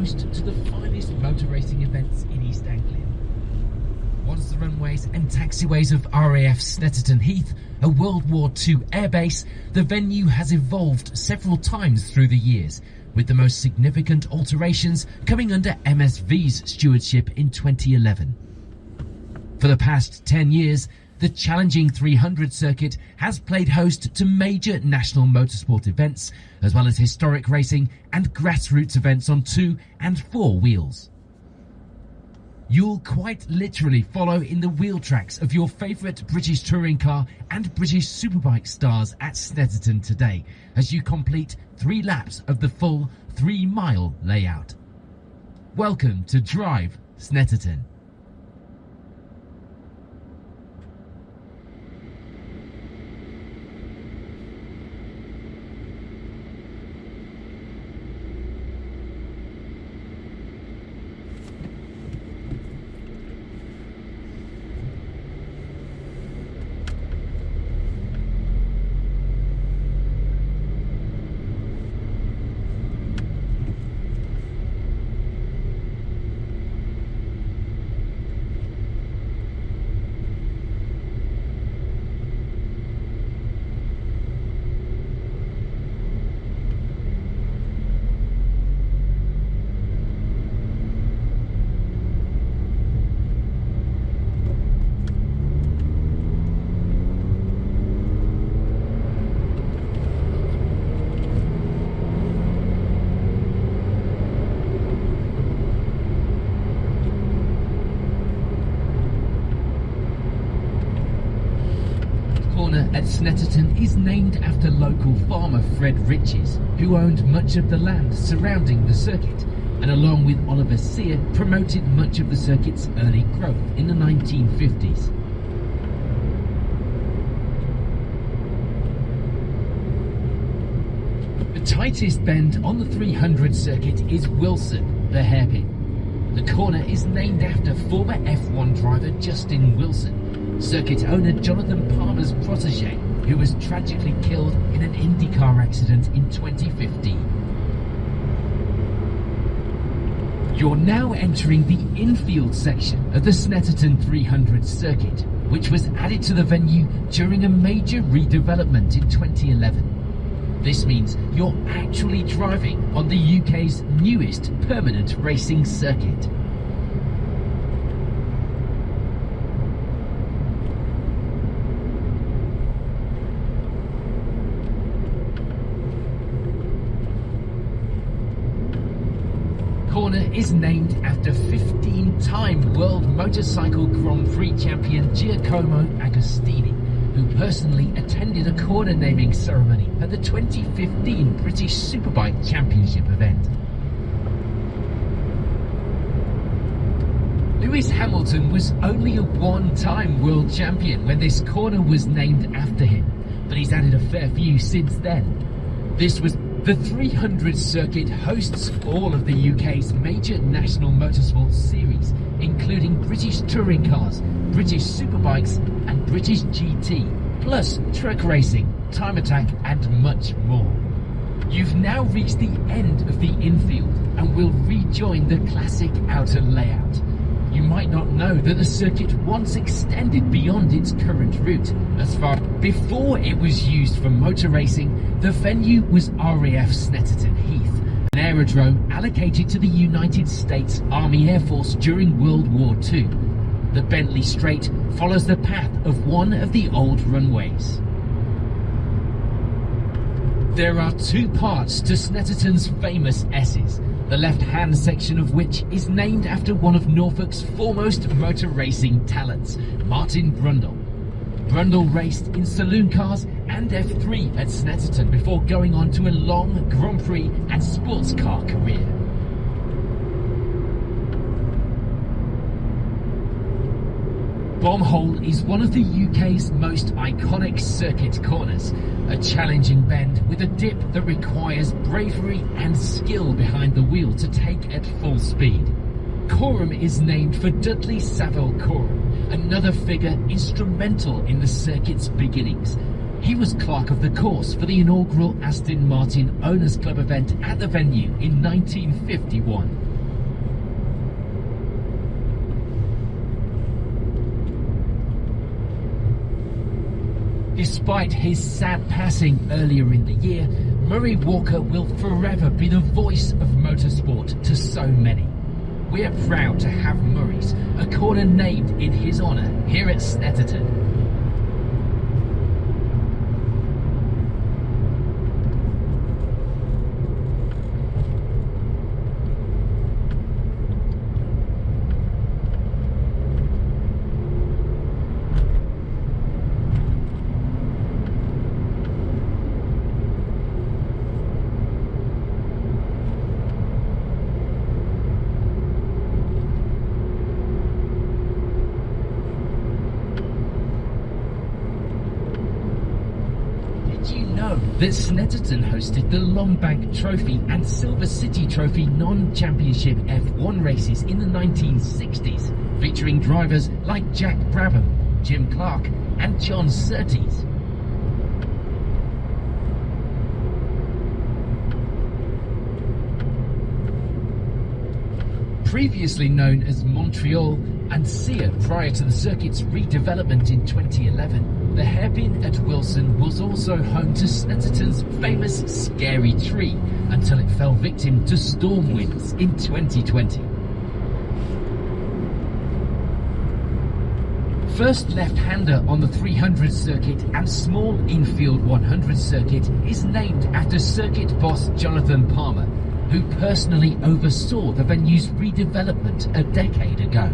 host to the finest motor racing events in East Anglia. Once the runways and taxiways of RAF Snetterton Heath, a World War II airbase, the venue has evolved several times through the years, with the most significant alterations coming under MSV's stewardship in 2011. For the past 10 years, the challenging 300 circuit has played host to major national motorsport events, as well as historic racing and grassroots events on 2 and 4 wheels. You'll quite literally follow in the wheel tracks of your favourite British touring car and British superbike stars at Snetterton today, as you complete 3 laps of the full 3-mile layout. Welcome to Drive Snetterton. At Snetterton is named after local farmer Fred Riches, who owned much of the land surrounding the circuit, and along with Oliver Sear promoted much of the circuit's early growth in the 1950s. The tightest bend on the 300 circuit is Wilson, the hairpin. The corner is named after former F1 driver Justin Wilson, circuit owner Jonathan Palmer's protege, who was tragically killed in an IndyCar accident in 2015. You're now entering the infield section of the Snetterton 300 circuit, which was added to the venue during a major redevelopment in 2011. This means you're actually driving on the UK's newest permanent racing circuit. Corner is named after 15-time World Motorcycle Grand Prix champion Giacomo Agostini, who personally attended a corner naming ceremony at the 2015 British Superbike Championship event. Lewis Hamilton was only a one-time world champion when this corner was named after him, but he's added a fair few since then. This was the 300 circuit hosts all of the UK's major national motorsport series, including British touring cars, British superbikes and British GT, plus truck racing, time attack and much more. You've now reached the end of the infield and will rejoin the classic outer layout. You might not know that the circuit once extended beyond its current route. As far before it was used for motor racing, the venue was RAF Snetterton Heath, an aerodrome allocated to the United States Army Air Force during World War II. The Bentley Straight follows the path of one of the old runways. There are 2 parts to Snetterton's famous S's, the left-hand section of which is named after one of Norfolk's foremost motor racing talents, Martin Brundle. Brundle raced in saloon cars and F3 at Snetterton before going on to a long Grand Prix and sports car career. Bombhole is one of the UK's most iconic circuit corners, a challenging bend with a dip that requires bravery and skill behind the wheel to take at full speed. Coram is named for Dudley Saville Coram, another figure instrumental in the circuit's beginnings. He was clerk of the course for the inaugural Aston Martin Owners Club event at the venue in 1951. Despite his sad passing earlier in the year, Murray Walker will forever be the voice of motorsport to so many. We're proud to have Murray's, a corner named in his honour here at Snetterton. That Snetterton hosted the Longbank Trophy and Silver City Trophy non-championship F1 races in the 1960s, featuring drivers like Jack Brabham, Jim Clark and John Surtees. Previously known as Montreal and Sear prior to the circuit's redevelopment in 2011, the hairpin at Wilson was also home to Snetterton's famous Scary Tree until it fell victim to storm winds in 2020. First left-hander on the 300 circuit and small infield 100 circuit is named after circuit boss Jonathan Palmer, who personally oversaw the venue's redevelopment a decade ago.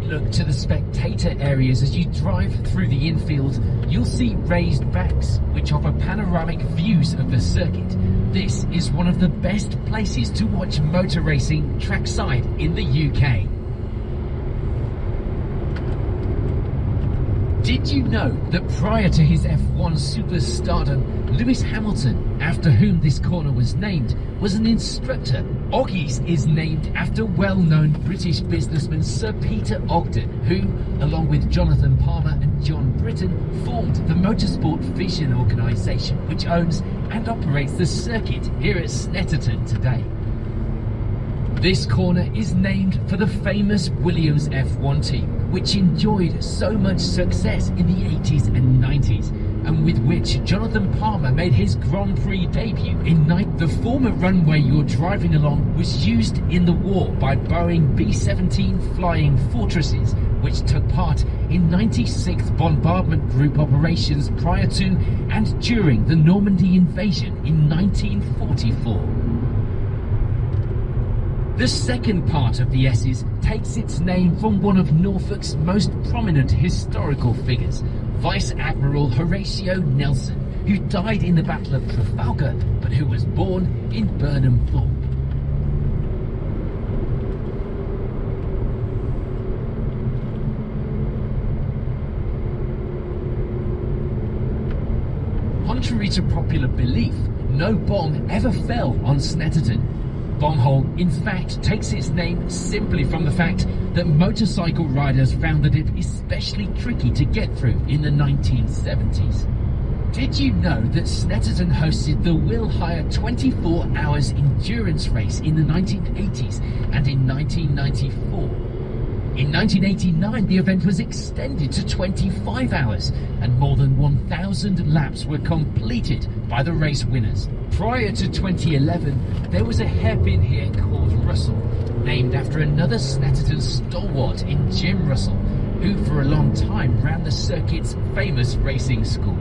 Look to the spectator areas as you drive through the infield. You'll see raised backs which offer panoramic views of the circuit. This is one of the best places to watch motor racing trackside in the UK. Did you know that prior to his F1 superstardom, Lewis Hamilton, after whom this corner was named, was an instructor? Oggies is named after well-known British businessman Sir Peter Ogden, who, along with Jonathan Palmer and John Britton, formed the Motorsport Vision organisation, which owns and operates the circuit here at Snetterton today. This corner is named for the famous Williams F1 team, which enjoyed so much success in the 80s and 90s, and with which Jonathan Palmer made his Grand Prix debut in The former runway you're driving along was used in the war by Boeing B-17 Flying Fortresses, which took part in 96th Bombardment Group operations prior to and during the Normandy invasion in 1944. The second part of the S's takes its name from one of Norfolk's most prominent historical figures, Vice Admiral Horatio Nelson, who died in the Battle of Trafalgar, but who was born in Burnham Thorpe. Contrary to popular belief, no bomb ever fell on Snetterton. Bombhole, in fact, takes its name simply from the fact that motorcycle riders found that it especially tricky to get through in the 1970s. Did you know that Snetterton hosted the Will Hire 24 Hours endurance race in the 1980s and in 1994? In 1989, the event was extended to 25 hours and more than 1,000 laps were completed by the race winners. Prior to 2011, there was a hairpin here called Russell, named after another Snetterton stalwart in Jim Russell, who for a long time ran the circuit's famous racing school.